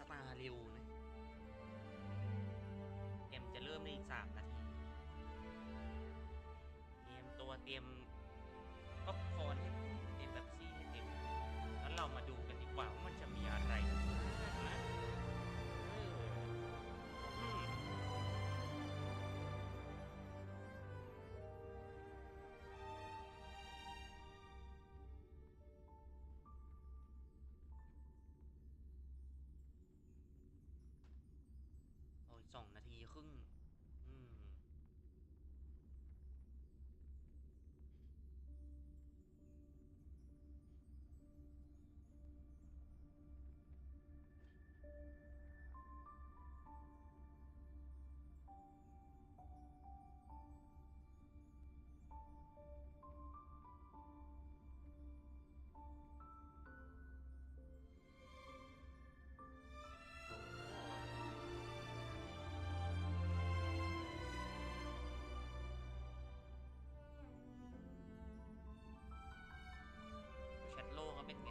สตาร์เร็วนะเกมจะเริ่มในอีก3 นาทีเตรียมตัวเตรียมป๊อปคอร์นให้เตรียมแบบซี่ให้เต็มแล้วเรามาดูกันดีกว่าว่ามันจะมีอะไรบ้างนะอืมโอ้ย2 นาทีครึ่งอืมโอ้แชทโลกก็เป็นไง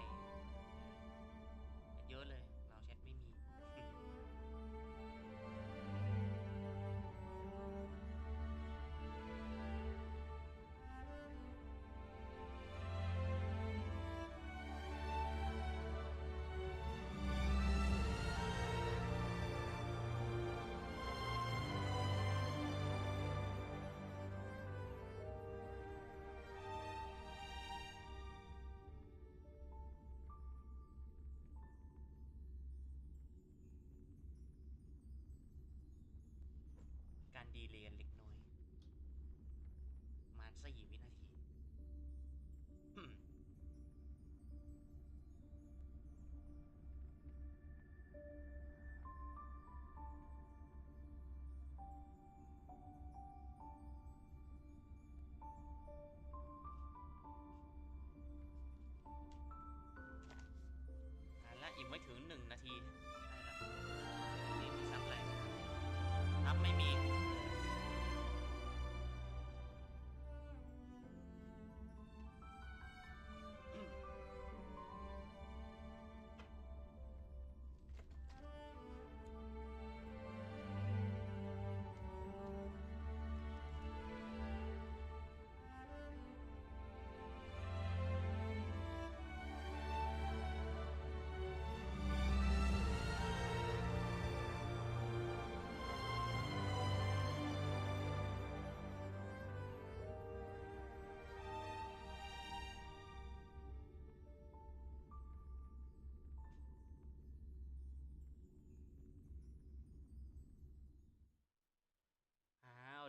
เยอะเลยเราแชทไม่มีการดีเลย์เล็กน้อยประมาณ4 วินาทีอืมและอีกไม่ถึง1 นาทีได้ละนี่มีซับอะไรซับไม่มี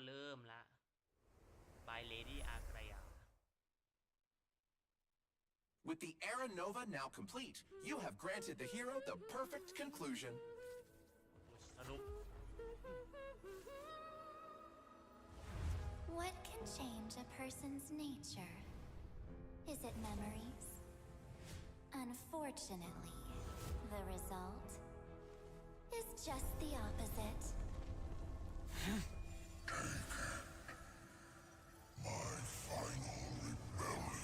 เริ่มละ by Lady Agraya With the Era Nova now complete, you have granted the hero the perfect conclusion. สรุป What can change a person's nature? Is it memories? Unfortunately, the result is just the opposite. My final rebellion.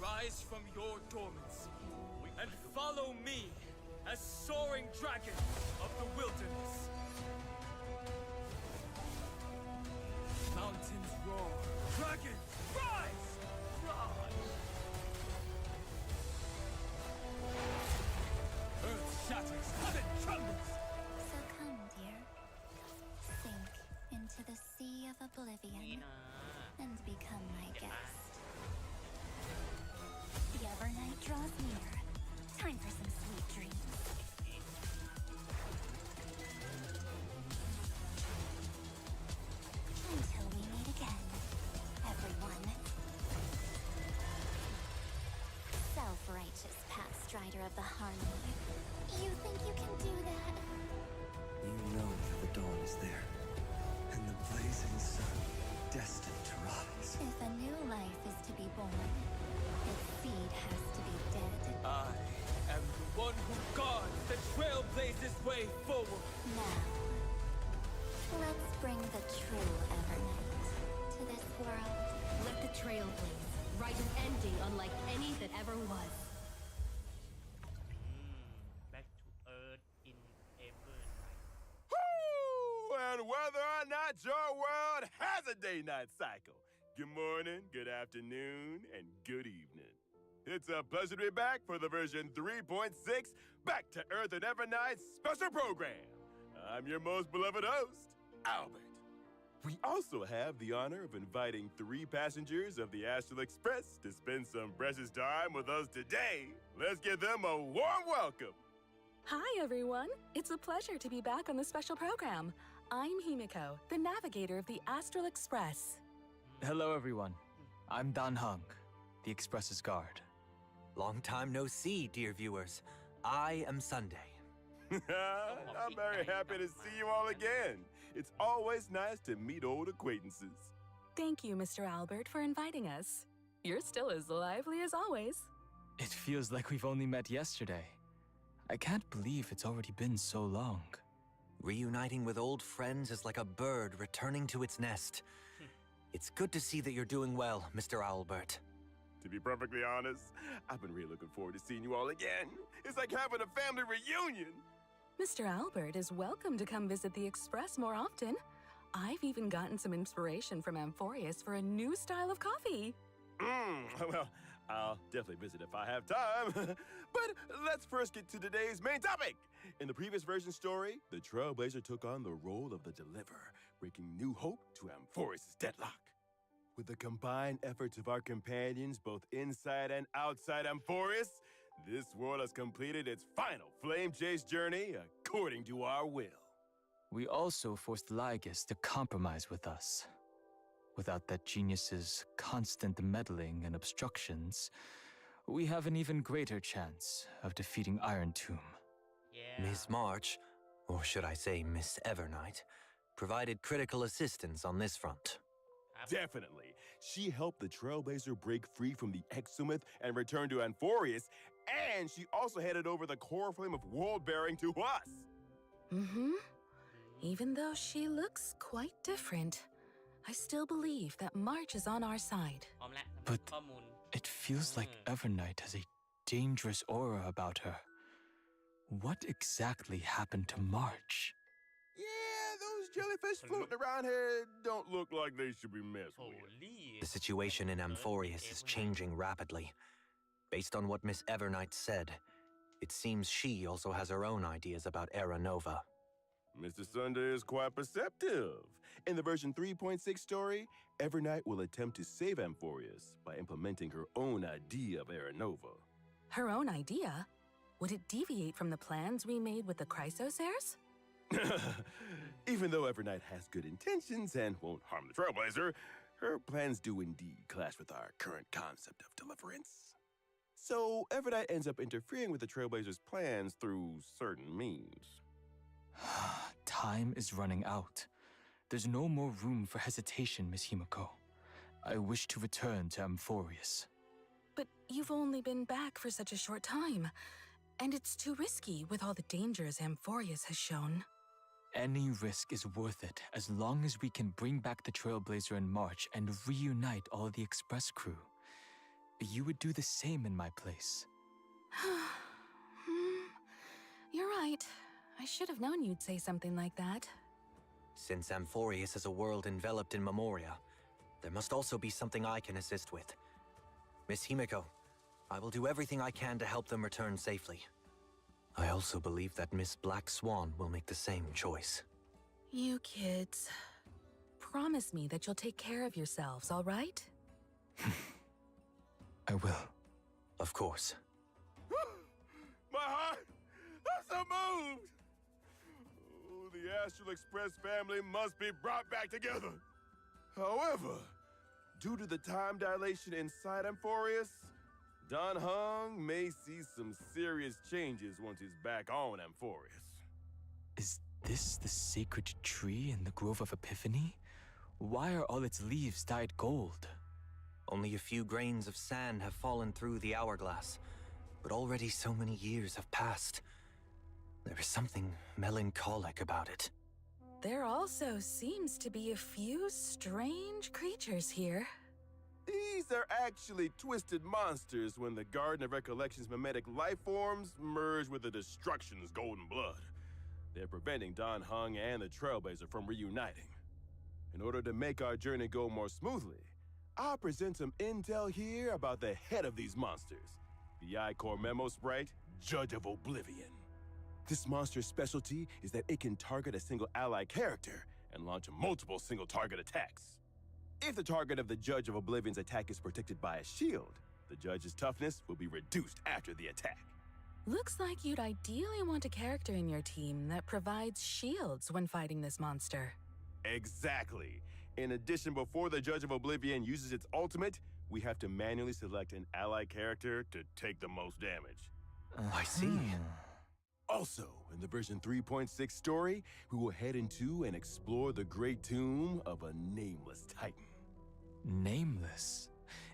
Rise from your dormancy and follow me as soaring dragon of the wilderness. Mountains roar, dragons rise! Rise! Earth shatters, heaven trembles! So come, dear. Sink into the sea of นี่ oblivion นะ and become my เจ็บปะ guest. The Evernight draws near. Time for some sweet dreams. Until we meet again, everyone. Self-righteous past strider of the harmony. You think you can do that? You know that the dawn is there, and the blazing sun destined to rise. If a new life is to be born, its seed has to be dead. I am the one who guards the trailblazer's way forward. Now, let's bring the true Evernight to this world. Let the trail blaze, write an ending unlike any that ever was. Back to Earth whether or not your world has a day-night cycle. Good morning, good afternoon, and good evening. It's a pleasure to be back for the version 3.6 Back to Earth and Evernight special program. I'm your most beloved host, Albert. We also have the honor of inviting 3 passengers of the Astral Express to spend some precious time with us today. Let's give them a warm welcome. Hi, everyone. It's a pleasure to be back on the special program. I'm Himiko, the navigator of the Astral Express. Hello, everyone. I'm Dan Hung, the Express's guard. Long time no see, dear viewers. I am Sunday. I'm very happy to see you all again. It's always nice to meet old acquaintances. Thank you, Mr. Albert, for inviting us. You're still as lively as always. It feels like we've only met yesterday. I can't believe it's already been so long. Reuniting with old friends is like a bird returning to its nest. It's good to see that you're doing well, Mr. Albert. To be perfectly honest, I've been really looking forward to seeing you all again. It's like having a family reunion. Mr. Albert is welcome to come visit the Express more often. I've even gotten some inspiration from Amphorius for a new style of coffee. Well, I'll definitely visit if I have time. But let's first get to today's main topic. In the previous version story, the Trailblazer took on the role of the Deliverer, bringing new hope to Amphorius' deadlock. With the combined efforts of our companions, both inside and outside Amphorius, this world has completed its final flame chase journey according to our will. We also forced Lygus to compromise with us. Without that genius's constant meddling and obstructions, we have an even greater chance of defeating Iron Tomb. Yeah. Miss March, or should I say Miss Evernight, provided critical assistance on this front. Definitely. She helped the Trailblazer break free from the Exomyth and return to Amphorius, and she also headed over the core flame of world-bearing to us. Mm-hmm. Even though she looks quite different, I still believe that March is on our side. But it feels like Evernight has a dangerous aura about her. What exactly happened to March? Yeah, those jellyfish floating around here don't look like they should be messed with. The situation in Amphorius is changing rapidly. Based on what Miss Evernight said, it seems she also has her own ideas about Era Nova. Mr. Sunday is quite perceptive. In the version 3.6 story, Evernight will attempt to save Amphorius by implementing her own idea of Era Nova. Her own idea? Would it deviate from the plans we made with the Chrysosairs? Even though Evernight has good intentions and won't harm the Trailblazer, her plans do indeed clash with our current concept of deliverance. So Evernight ends up interfering with the Trailblazer's plans through certain means. Time is running out. There's no more room for hesitation, Miss Himiko. I wish to return to Amphorius. But you've only been back for such a short time, and it's too risky with all the dangers Amphorius has shown. Any risk is worth it as long as we can bring back the Trailblazer in March and reunite all the Express crew. You would do the same in my place. You're right. I should have known you'd say something like that. Since Amphorius is a world enveloped in Memoria, there must also be something I can assist with. Miss Himiko, I will do everything I can to help them return safely. I also believe that Miss Black Swan will make the same choice. You kids. Promise me that you'll take care of yourselves, all right? I will. Of course. My heart! I'm so moved! Oh, the Astral Express family must be brought back together. However, due to the time dilation inside Amphorius, Don Hung may see some serious changes once he's back on Amphorius. Is this the sacred tree in the Grove of Epiphany? Why are all its leaves dyed gold? Only a few grains of sand have fallen through the hourglass, but already so many years have passed. There is something melancholic about it. There also seems to be a few strange creatures here. These are actually twisted monsters when the Garden of Recollection's mimetic life forms merge with the Destruction's golden blood. They're preventing Don Hung and the Trailblazer from reuniting. In order to make our journey go more smoothly, I'll present some intel here about the head of these monsters, the I-Core Memo Sprite, Judge of Oblivion. This monster's specialty is that it can target a single ally character and launch multiple single-target attacks. If the target of the Judge of Oblivion's attack is protected by a shield, the Judge's toughness will be reduced after the attack. Looks like you'd ideally want a character in your team that provides shields when fighting this monster. Exactly. In addition, before the Judge of Oblivion uses its ultimate, we have to manually select an ally character to take the most damage. I see. Also, in the version 3.6 story, we will head into and explore the great tomb of a nameless titan. Nameless?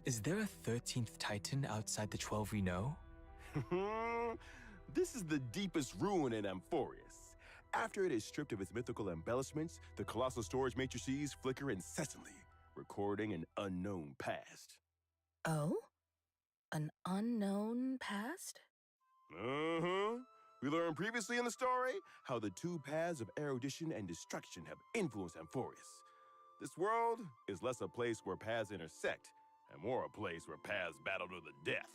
Is there a 13th Titan outside the 12 we know? This is the deepest ruin in Amphorius. After it is stripped of its mythical embellishments, the colossal storage matrices flicker incessantly, recording an unknown past. Oh? An unknown past? Uh-huh. We learned previously in the story how the two paths of erudition and destruction have influenced Amphorius. This world is less a place where paths intersect, and more a place where paths battle to the death.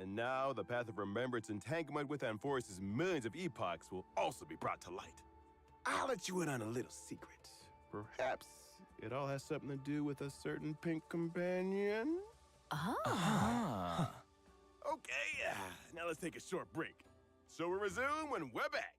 And now the path of remembrance entanglement with Amphorius' millions of epochs will also be brought to light. I'll let you in on a little secret. Perhaps it all has something to do with a certain pink companion? Ah. Okay, now let's take a short break. So we'll resume when we're back.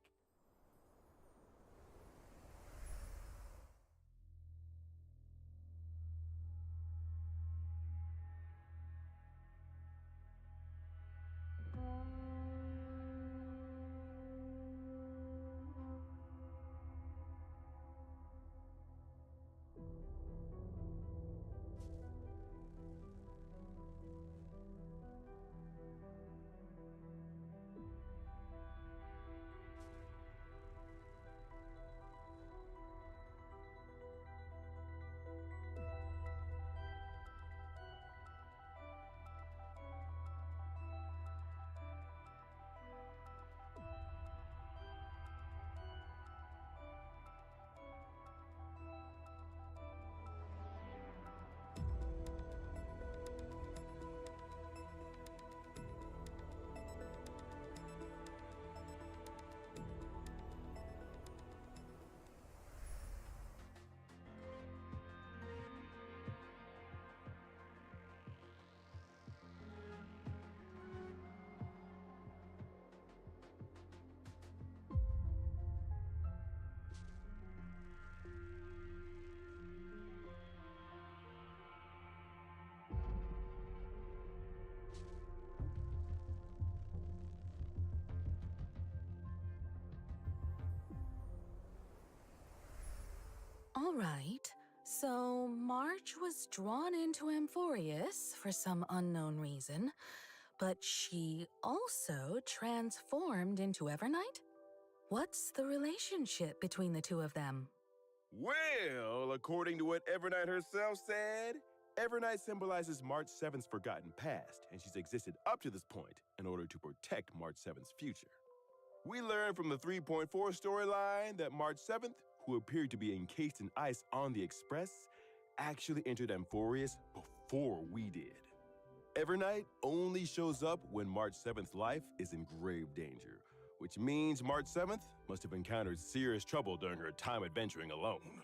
All right, so March was drawn into Amphorius for some unknown reason, but she also transformed into Evernight? What's the relationship between the two of them? Well, according to what Evernight herself said, Evernight symbolizes March 7th's forgotten past, and she's existed up to this point in order to protect March 7th's future. We learned from the 3.4 storyline that March 7th, who appeared to be encased in ice on the Express, actually entered Amphorius before we did. Evernight only shows up when March 7th's life is in grave danger, which means March 7th must have encountered serious trouble during her time adventuring alone.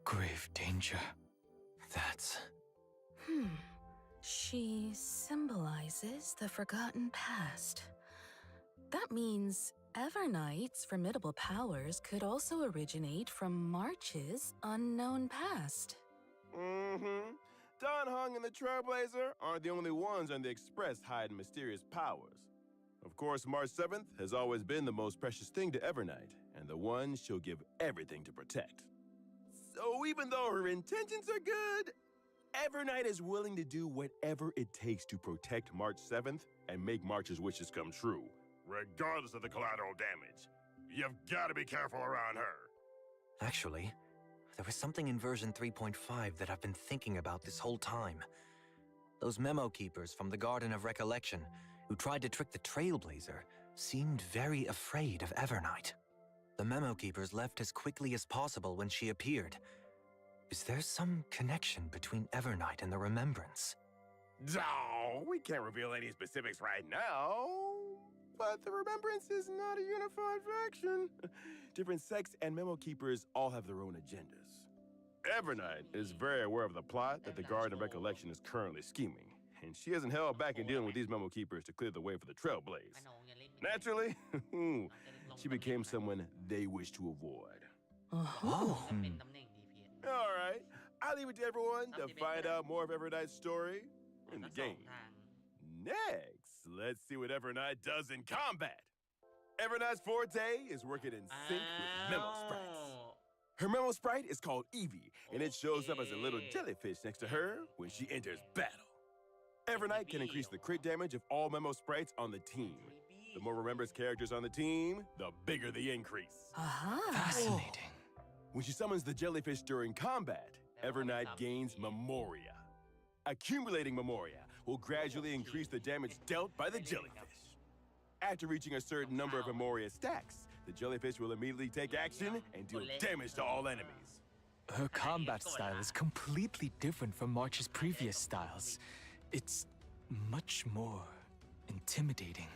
Grave danger. That's... She symbolizes the forgotten past. That means Evernight's formidable powers could also originate from March's unknown past. Don Hung and the Trailblazer aren't the only ones on the Express hiding mysterious powers. Of course, March 7th has always been the most precious thing to Evernight, and the one she'll give everything to protect. So even though her intentions are good, Evernight is willing to do whatever it takes to protect March 7th and make March's wishes come true, regardless of the collateral damage. You've got to be careful around her. Actually, there was something in version 3.5 that I've been thinking about this whole time. Those memo keepers from the Garden of Recollection who tried to trick the Trailblazer seemed very afraid of Evernight. The memo keepers left as quickly as possible when she appeared. Is there some connection between Evernight and the Remembrance? Oh, we can't reveal any specifics right now. But the Remembrance is not a unified faction. Different sects and memo keepers all have their own agendas. Evernight is very aware of the plot that the Guard of Recollection is currently scheming, and she hasn't held back in dealing with these memo keepers to clear the way for the Trailblaze. Naturally, she became someone they wish to avoid. Oh. All right, I'll leave it to everyone to find out more of Evernight's story in the game. Next, let's see what Evernight does in combat. Evernight's forte is working in sync with Memo Sprites. Her Memo Sprite is called Evie, and it shows up as a little jellyfish next to her when she enters battle. Evernight can increase the crit damage of all Memo Sprites on the team. The more Remembrance characters on the team, the bigger the increase. Fascinating. When she summons the jellyfish during combat, Evernight gains Memoria. Accumulating Memoria will gradually increase the damage dealt by the jellyfish. After reaching a certain number of Memoria stacks, the jellyfish will immediately take action and deal damage to all enemies. Her combat style is completely different from March's previous styles. It's much more intimidating.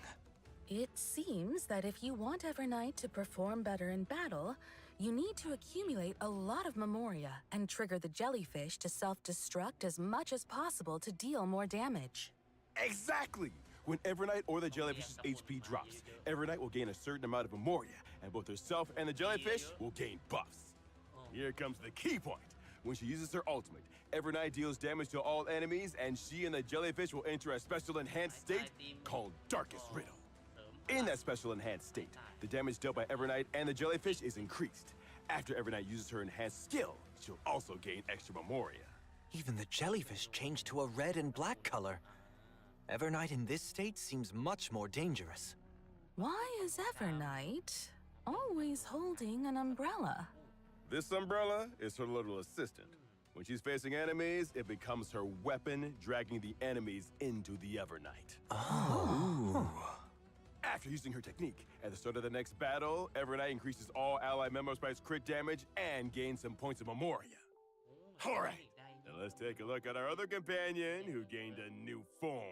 It seems that if you want Evernight to perform better in battle, you need to accumulate a lot of Memoria and trigger the jellyfish to self-destruct as much as possible to deal more damage. Exactly! When Evernight or the jellyfish's HP drops, Evernight will gain a certain amount of Memoria, and both herself and the jellyfish will gain buffs. Here comes the key point. When she uses her ultimate, Evernight deals damage to all enemies, and she and the jellyfish will enter a special enhanced state called Darkest Riddle. In that special enhanced state, the damage dealt by Evernight and the jellyfish is increased. After Evernight uses her enhanced skill, she'll also gain extra Memoria. Even the jellyfish changed to a red and black color. Evernight in this state seems much more dangerous. Why is Evernight always holding an umbrella? This umbrella is her little assistant. When she's facing enemies, it becomes her weapon, dragging the enemies into the Evernight. Oh. After using her technique, at the start of the next battle, Evernight increases all ally Memo Sprites' crit damage and gains some points of Memoria. Alright, now let's take a look at our other companion who gained a new form.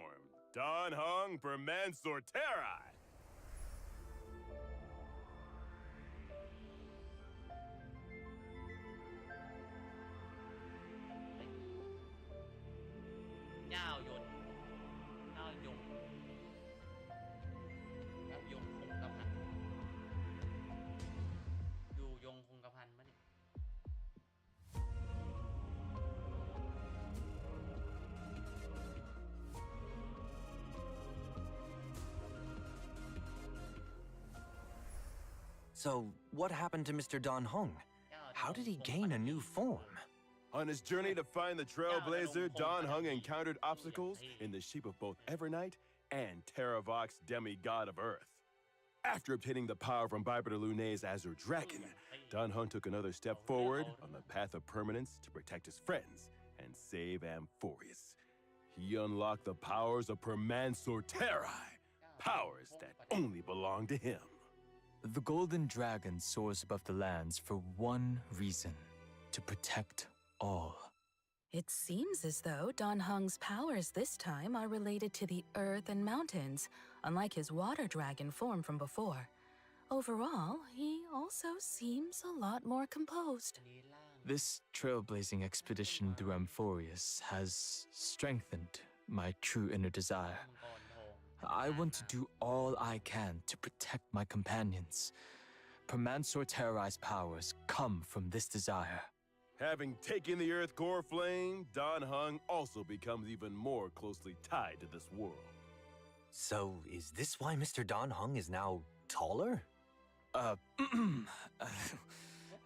Don Hung for Mansorteri. So, what happened to Mr. Don Hung? How did he gain a new form? On his journey to find the Trailblazer, Don Hung encountered obstacles in the shape of both Evernight and Terravox, demigod of Earth. After obtaining the power from Bipeder Lunay's Azure Dragon, Don Hung took another step forward on the path of permanence to protect his friends and save Amphorius. He unlocked the powers of Permansorteri, powers that only belong to him. The Golden Dragon soars above the lands for one reason: to protect all. It seems as though Don Hung's powers this time are related to the earth and mountains, unlike his water dragon form from before. Overall, he also seems a lot more composed. This trailblazing expedition through Amphorius has strengthened my true inner desire. I want to do all I can to protect my companions. Permansorteri's powers come from this desire. Having taken the Earth Core Flame, Don Hung also becomes even more closely tied to this world. So, is this why Mr. Don Hung is now taller?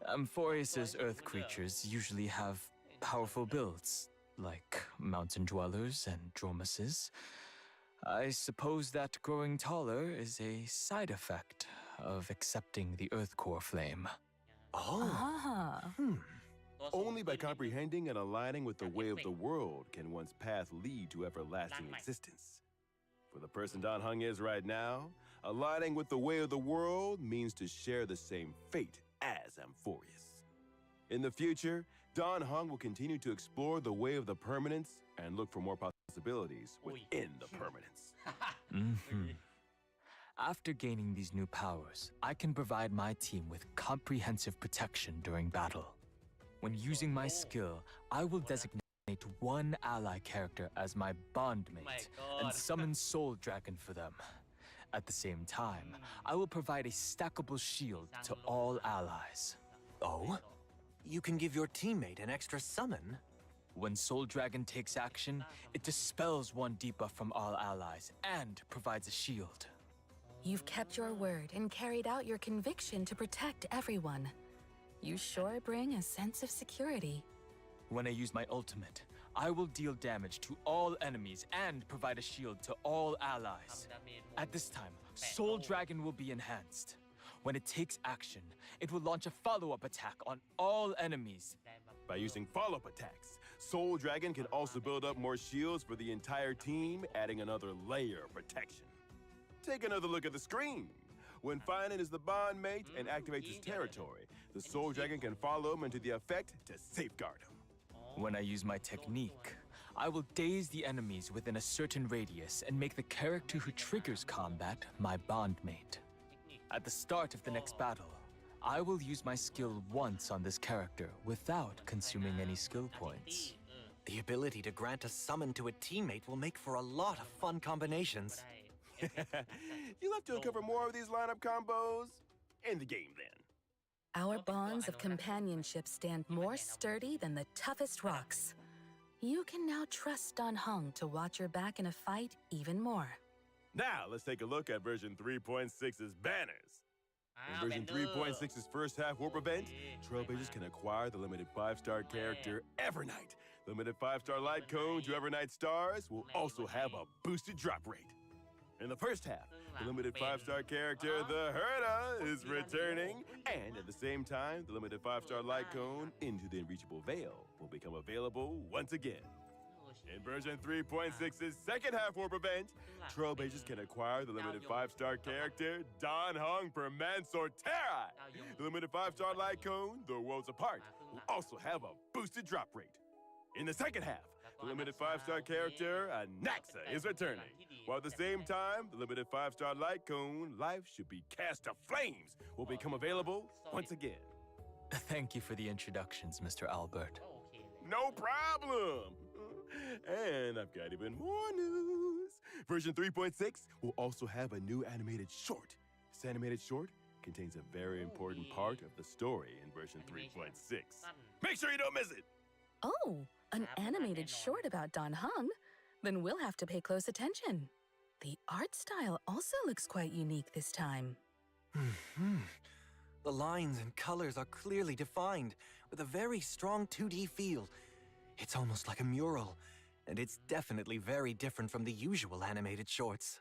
Amphorius's earth creatures usually have powerful builds, like mountain dwellers and dromuses. I suppose that growing taller is a side effect of accepting the Earth Core Flame. Only by comprehending and aligning with the way of the world can one's path lead to everlasting existence. For the person Don Hung is right now, aligning with the way of the world means to share the same fate as Amphorius. In the future, Don Hung will continue to explore the way of the permanence and look for more possibilities within the permanence. After gaining these new powers, I can provide my team with comprehensive protection during battle. When using my skill, I will designate one ally character as my bondmate and summon Soul Dragon for them. At the same time, I will provide a stackable shield to all allies. Oh? You can give your teammate an extra summon? When Soul Dragon takes action, it dispels one debuff from all allies and provides a shield. You've kept your word and carried out your conviction to protect everyone. You sure bring a sense of security. When I use my ultimate, I will deal damage to all enemies and provide a shield to all allies. At this time, Soul Dragon will be enhanced. When it takes action, it will launch a follow-up attack on all enemies. By using follow-up attacks, Soul Dragon can also build up more shields for the entire team, adding another layer of protection. Take another look at the screen. When Finan is the bondmate and activates his territory, the Soul Dragon can follow him into the effect to safeguard him. When I use my technique, I will daze the enemies within a certain radius and make the character who triggers combat my bondmate. At the start of the next battle, I will use my skill once on this character without consuming any skill points. The ability to grant a summon to a teammate will make for a lot of fun combinations. You'll have to uncover more of these lineup combos in the game then. Our bonds of companionship stand more sturdy than the toughest rocks. You can now trust Don Hung to watch your back in a fight even more. Now, let's take a look at version 3.6's banners. In version 3.6's first half warp event, Trailblazers can acquire the limited 5-star character Evernight. Limited 5-star light cone to Evernight stars will also have a boosted drop rate. In the first half, the limited 5-star character The Herda is returning, and at the same time, the limited 5-star light cone Into the Unreachable Veil will become available once again. In version 3.6's second half warp event, Trailblazers can acquire the limited 5-star character Don Hung per Mansoor Terra. The limited 5-star light cone, The Worlds Apart, will also have a boosted drop rate. In the second half, the limited 5-star character Anaxa is returning, while at the same time, the limited 5-star light cone Life Should Be Cast to Flames will become available once again. Thank you for the introductions, Mr. Albert. No problem! And I've got even more news. Version 3.6 will also have a new animated short. This animated short contains a very important part of the story in version 3.6. Make sure you don't miss it! Oh, an animated short about Don Hung? Then we'll have to pay close attention. The art style also looks quite unique this time. The lines and colors are clearly defined, with a very strong 2D feel. It's almost like a mural, and it's definitely very different from the usual animated shorts.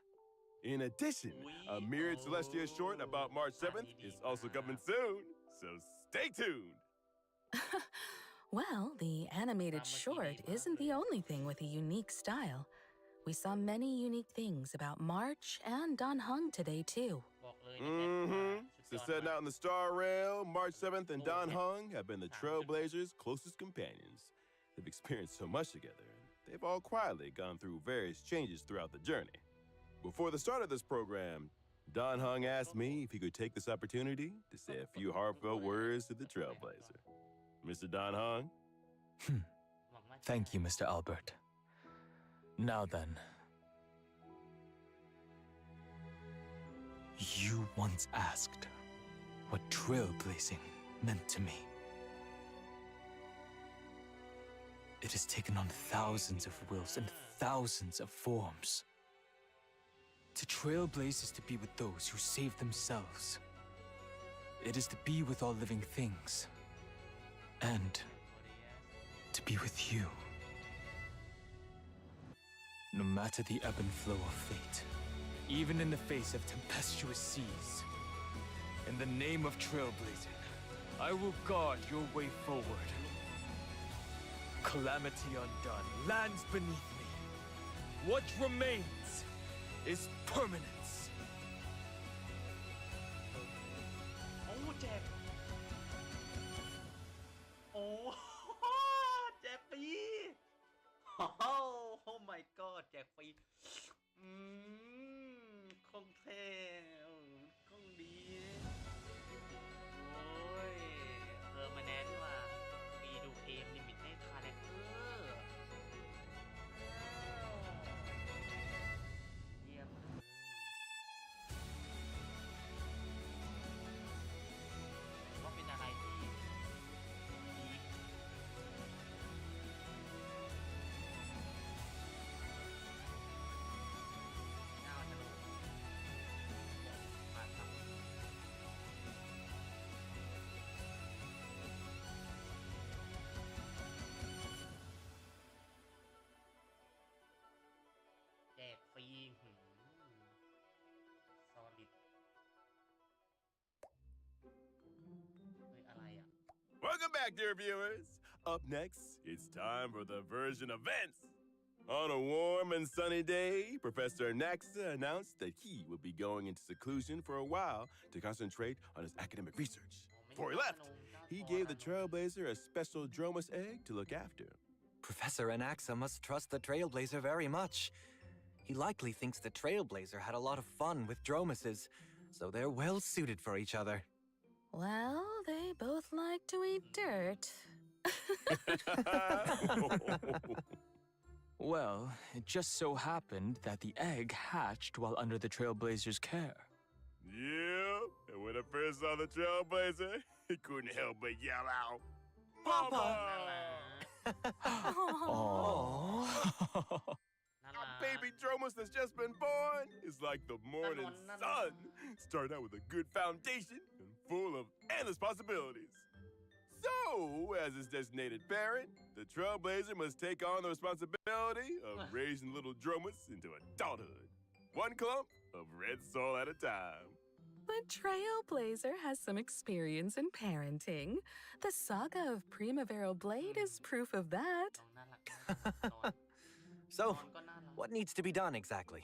In addition, a mirrored Celestia short about March 7th is also coming soon, so stay tuned! Well, the animated short isn't the only thing with a unique style. We saw many unique things about March and Don Hung today, too. Since setting out in the Star Rail, March 7th and Don Hung have been the Trailblazers' closest companions. They've experienced so much together, and they've all quietly gone through various changes throughout the journey. Before the start of this program, Don Hung asked me if he could take this opportunity to say a few heartfelt words to the Trailblazer. Mr. Don Hung? Thank you, Mr. Albert. Now then. You once asked what trailblazing meant to me. It has taken on thousands of wills and thousands of forms. To trailblaze is to be with those who save themselves. It is to be with all living things. And to be with you. No matter the ebb and flow of fate, even in the face of tempestuous seas, in the name of trailblazing, I will guard your way forward. Calamity undone, lands beneath me. What remains is permanence. โอ้แจกโอ้แจกฟรีโอ้โอ้ my god แจกฟรีของแท้ของดีโอ้ยมาแนนว่ะมีดูเกมลิมิตให้คาแรคเตอร์เยี่ยมเลยก็เป็นอะไรที่ดีน่าจะรู้มาครับแจกฟรีซอลิดเฮ้ยอะไรอ่ะ Welcome back, dear viewers. Up next, it's time for the version events. On a warm and sunny day, Professor Naxa announced that he would be going into seclusion for a while to concentrate on his academic research. Before he left, he gave the Trailblazer a special Dromus egg to look after. Professor Anaxa must trust the Trailblazer very much. He likely thinks the Trailblazer had a lot of fun with Dromuses, so they're well suited for each other. Well, they both like to eat dirt. Well, it just so happened that the egg hatched while under the Trailblazer's care. Yeah, and when I first saw the Trailblazer, he couldn't help but yell out, Papa! Oh. Our baby Dromus that's just been born is like the morning sun. Start out with a good foundation and full of endless possibilities. So, as his designated parent, the Trailblazer must take on the responsibility of raising little Dromus into adulthood. One clump of red soil at a time. The Trailblazer has some experience in parenting. The saga of Primavera Blade is proof of that. So, what needs to be done exactly?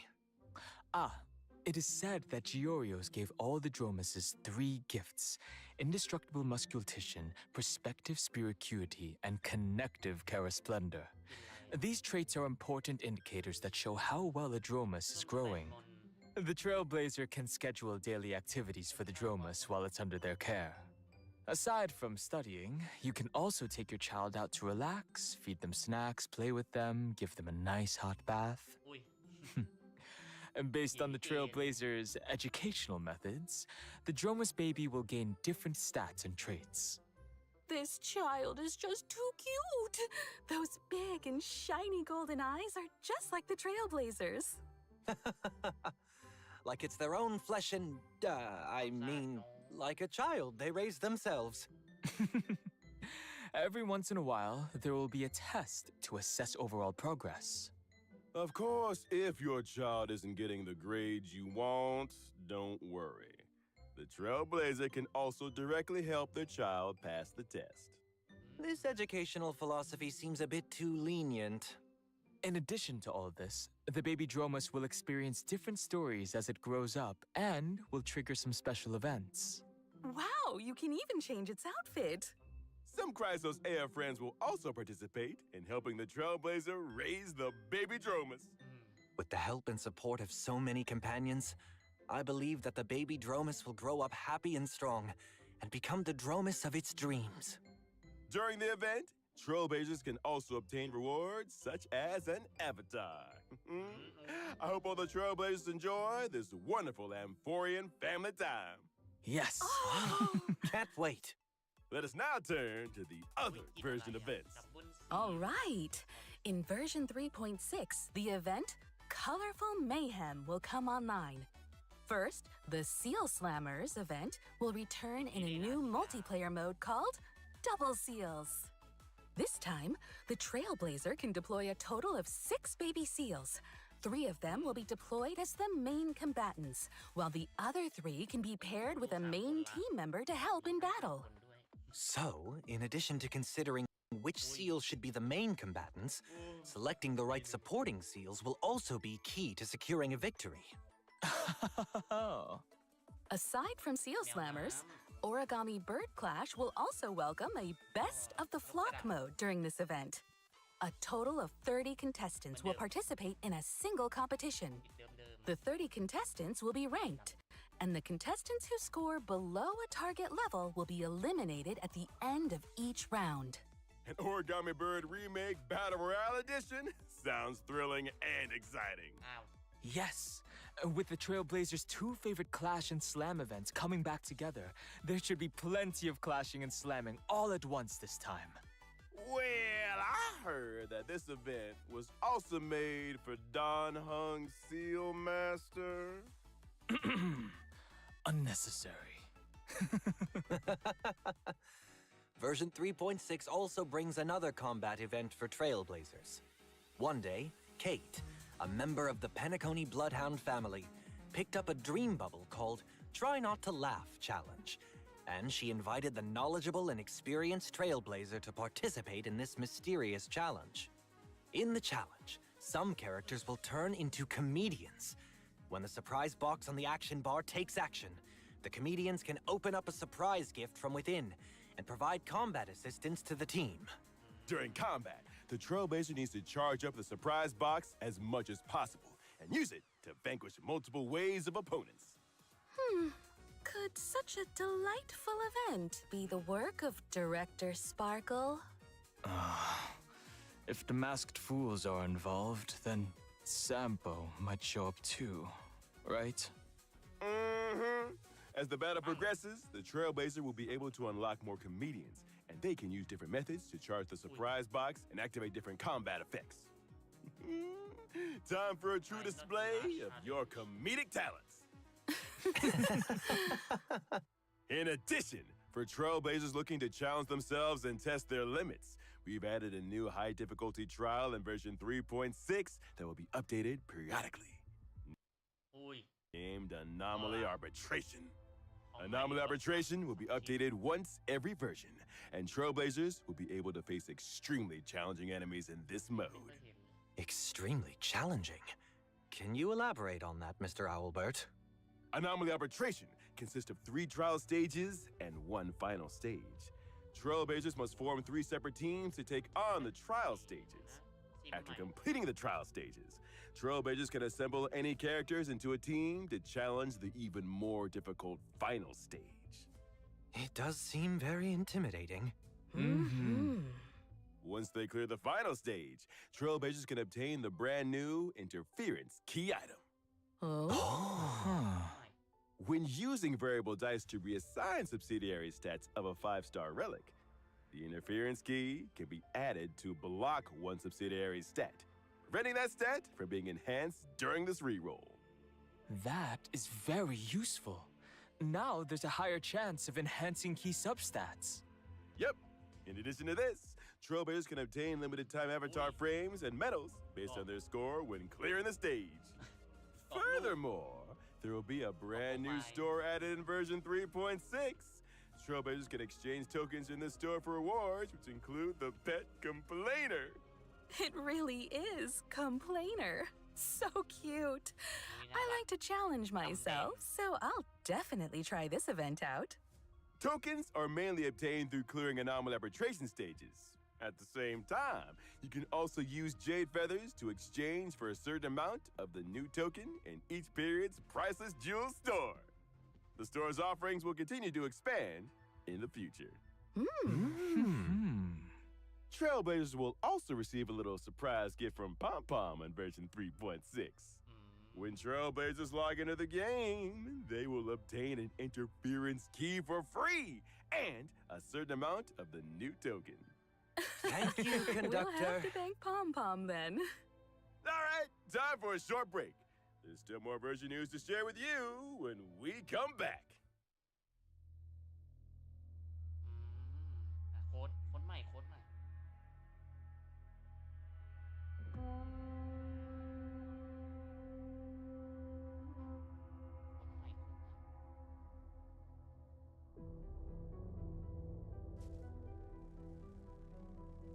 It is said that Giorios gave all the Dromuses 3 gifts: indestructible musculation, perspective spiricuity, and connective charasplendor. These traits are important indicators that show how well a Dromus is growing. The Trailblazer can schedule daily activities for the Dromus while it's under their care. Aside from studying, you can also take your child out to relax, feed them snacks, play with them, give them a nice hot bath. อุ้ย And based on the Trailblazer's educational methods, the Dromus baby will gain different stats and traits. This child is just too cute. Those big and shiny golden eyes are just like the Trailblazers. Like it's their own flesh and, like a child they raised themselves. Every once in a while, there will be a test to assess overall progress. Of course, if your child isn't getting the grades you want, don't worry. The Trailblazer can also directly help their child pass the test. This educational philosophy seems a bit too lenient. In addition to all of this, the baby Dromus will experience different stories as it grows up and will trigger some special events. Wow, you can even change its outfit. Some Chrysos AF friends will also participate in helping the Trailblazer raise the baby Dromus. With the help and support of so many companions, I believe that the baby Dromus will grow up happy and strong and become the Dromus of its dreams. During the event, Trailblazers can also obtain rewards such as an avatar. I hope all the Trailblazers enjoy this wonderful Amphorian family time. Yes! Can't wait. Let us now turn to the other version events. All right. In version 3.6, the event Colorful Mayhem will come online. First, the Seal Slammers event will return in a new multiplayer mode called Double Seals. This time, the Trailblazer can deploy a total of 6 baby seals. 3 of them will be deployed as the main combatants, while the other 3 can be paired with a main team member to help in battle. So, in addition to considering which seals should be the main combatants, selecting the right supporting seals will also be key to securing a victory. Aside from Seal Slammers, Origami Bird Clash will also welcome a Best of the Flock mode during this event. A total of 30 contestants will participate in a single competition. The 30 contestants will be ranked, and the contestants who score below a target level will be eliminated at the end of each round. An Origami Bird Remake Battle Royale Edition sounds thrilling and exciting. Yes! With the Trailblazers' two favorite Clash and Slam events coming back together, there should be plenty of clashing and slamming all at once this time. Well, I heard that this event was also made for Don Hung Seal Master. Unnecessary. Version 3.6 also brings another combat event for Trailblazers. One day, Kate, a member of the Penacony Bloodhound family, picked up a dream bubble called Try Not to Laugh Challenge, and she invited the knowledgeable and experienced Trailblazer to participate in this mysterious challenge. In the challenge, some characters will turn into comedians. When the surprise box on the action bar takes action, the comedians can open up a surprise gift from within and provide combat assistance to the team. During combat, the Trailblazer needs to charge up the surprise box as much as possible and use it to vanquish multiple waves of opponents. Could such a delightful event be the work of Director Sparkle? If the masked fools are involved, then Sampo might show up too, right? As the battle progresses, the Trailblazer will be able to unlock more comedians, and they can use different methods to charge the surprise box and activate different combat effects. Time for a true display of your comedic talents. In addition, for Trailblazers looking to challenge themselves and test their limits, we've added a new high difficulty trial in version 3.6 that will be updated periodically. Named Anomaly Arbitration. Anomaly Arbitration will be updated once every version, and Trailblazers will be able to face extremely challenging enemies in this mode. Extremely challenging. Can you elaborate on that, Mr. Owlbert? Anomaly Arbitration consists of 3 trial stages and 1 final stage. Trailblazers must form 3 separate teams to take on the trial stages. After completing the trial stages, Trailblazers can assemble any characters into a team to challenge the even more difficult final stage. It does seem very intimidating. Once they clear the final stage, Trailblazers can obtain the brand new Interference key item. When using variable dice to reassign subsidiary stats of a 5-star relic, the Interference key can be added to block one subsidiary stat, preventing that stat from being enhanced during this reroll. That is very useful. Now there's a higher chance of enhancing key substats. Yep. In addition to this, Trailblazers can obtain limited time avatar frames and medals based on their score when clearing the stage. Furthermore, there will be a brand new store added in version 3.6. Trailblazers can exchange tokens in the store for rewards, which include the Pet Complainer. It really is Complainer. So cute. I like to challenge myself, so I'll definitely try this event out. Tokens are mainly obtained through clearing anomaly arbitration stages. At the same time, you can also use Jade Feathers to exchange for a certain amount of the new token in each period's Priceless Jewels store. The store's offerings will continue to expand in the future. Trailblazers will also receive a little surprise gift from Pom Pom in version 3.6. When Trailblazers log into the game, they will obtain an interference key for free and a certain amount of the new token. Thank you, conductor. We'll have to thank Pom Pom then. All right, time for a short break. There's still more version news to share with you when we come back. โค้ดใหม่โค้ดใหม่ Let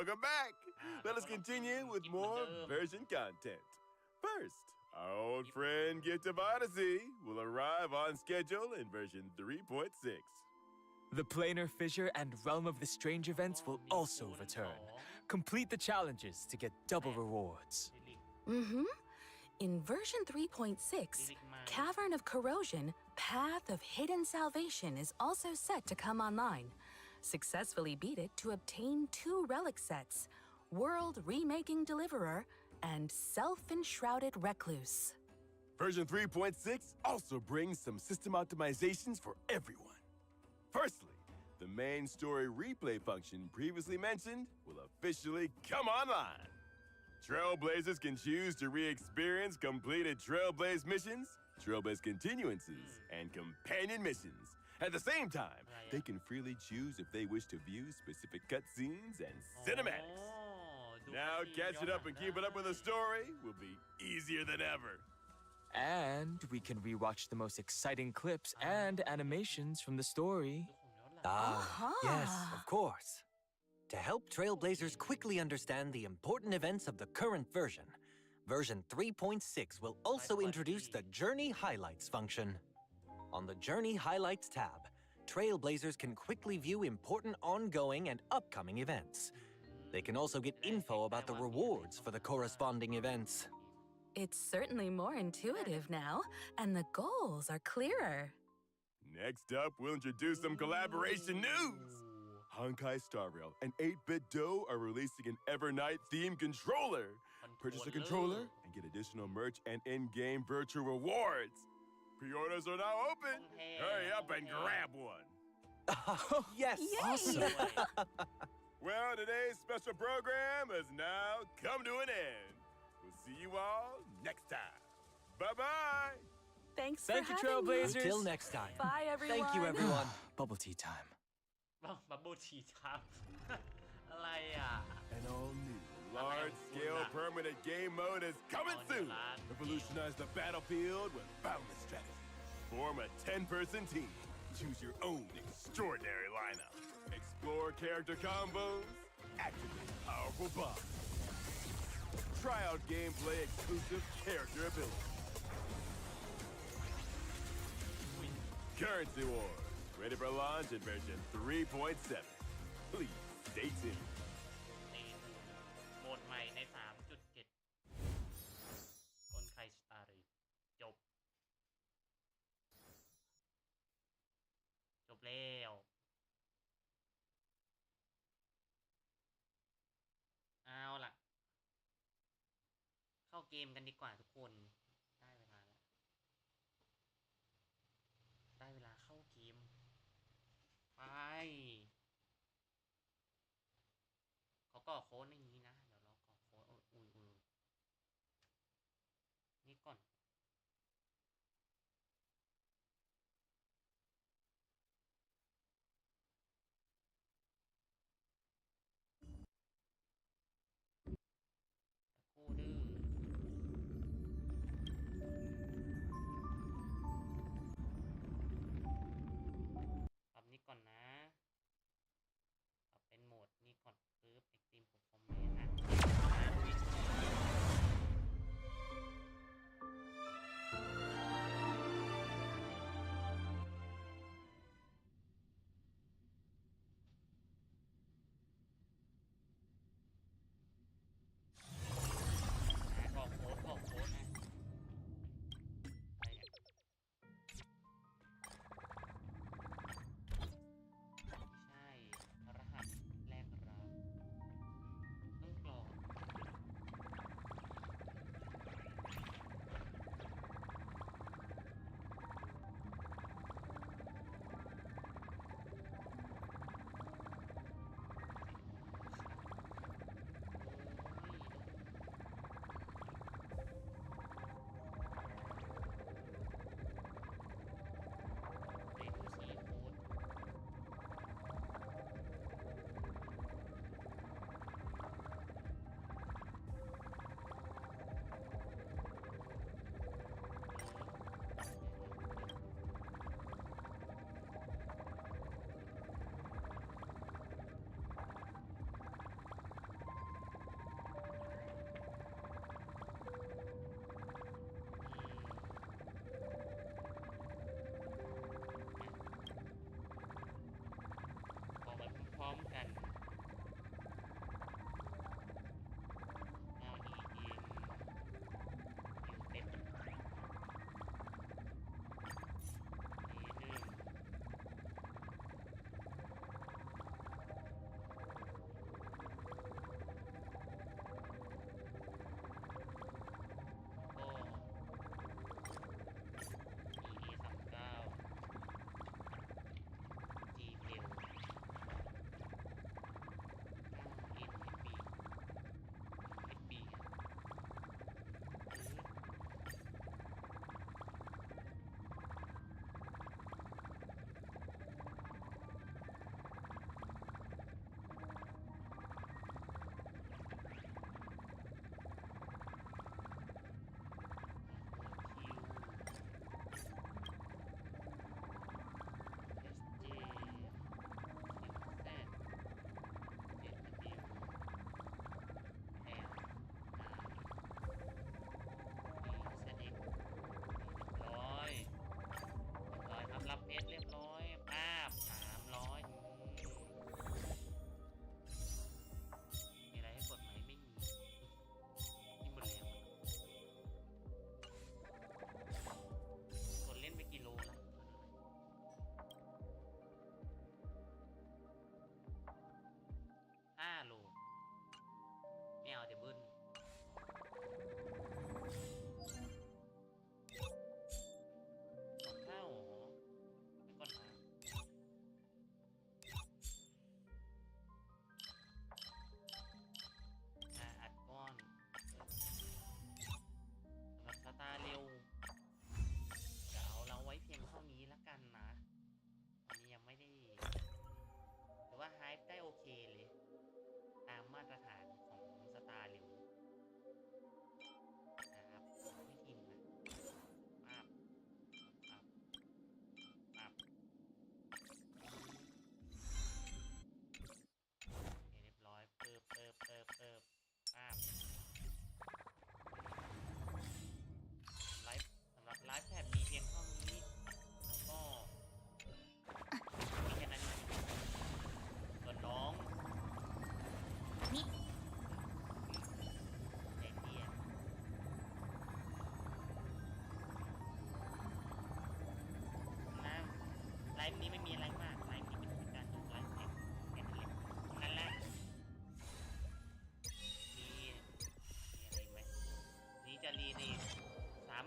welcome back. Let us continue with more version content. First, our old friend Gift of Odyssey will arrive on schedule in version 3.6. The Planar Fissure and Realm of the Strange events will also return. Complete the challenges to get double rewards. In version 3.6, Cavern of Corrosion, Path of Hidden Salvation is also set to come online. Successfully beat it to obtain 2 relic sets, World Remaking Deliverer and Self-Enshrouded Recluse. Version 3.6 also brings some system optimizations for everyone. Firstly, the main story replay function previously mentioned will officially come online. Trailblazers can choose to re-experience completed Trailblaze missions, Trailblaze continuances, and companion missions. At the same time, they can freely choose if they wish to view specific cutscenes and cinematics. Now catching up and keeping up with the story will be easier than ever. And we can rewatch the most exciting clips and animations from the story. Yes, of course. To help Trailblazers quickly understand the important events of the current version, version 3.6 will also introduce the Journey Highlights function. On the Journey Highlights tab, Trailblazers can quickly view important ongoing and upcoming events. They can also get info about the rewards for the corresponding events. It's certainly more intuitive now, and the goals are clearer. Next up, we'll introduce some collaboration news. Honkai Star Rail and 8-Bit Dough are releasing an Evernight-themed controller. Purchase a controller and get additional merch and in-game virtual rewards. Pre-orders are now open. Hurry up and grab one. Yes! Awesome! Well, today's special program has now come to an end. We'll see you all next time. Bye-bye! Thanks Thank for you, having me. Trailblazers. Until next time. Bye, everyone. Thank you, everyone. Bubble tea time. บับเบิ้ลทีทับ อะไรอ่ะ An all-new, large-scale permanent game mode is coming soon. Revolutionize the battlefield with boundless strategy. Form a 10-person team. Choose your own extraordinary lineup. Explore character combos. Activate powerful bombs. Try out gameplay exclusive character abilities. Currency Wars. Ready for launch in version 3.7. Please stay tuned. โหมดใหม่ใน 3.7 Honkai Star Rail จบแล้วเอาล่ะ เข้าเกมกันดีกว่าทุกคน ได้เวลาเข้าเกม ไปเขาก่อโค้ดในนี้นะ เดี๋ยวเราก่อโค้ดนี่ก่อน กูดื้อปรับนี้ก่อนนะ ปรับเป็นโหมดนี้ก่อนปึ๊บ Extreme Performance นะ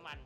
มัน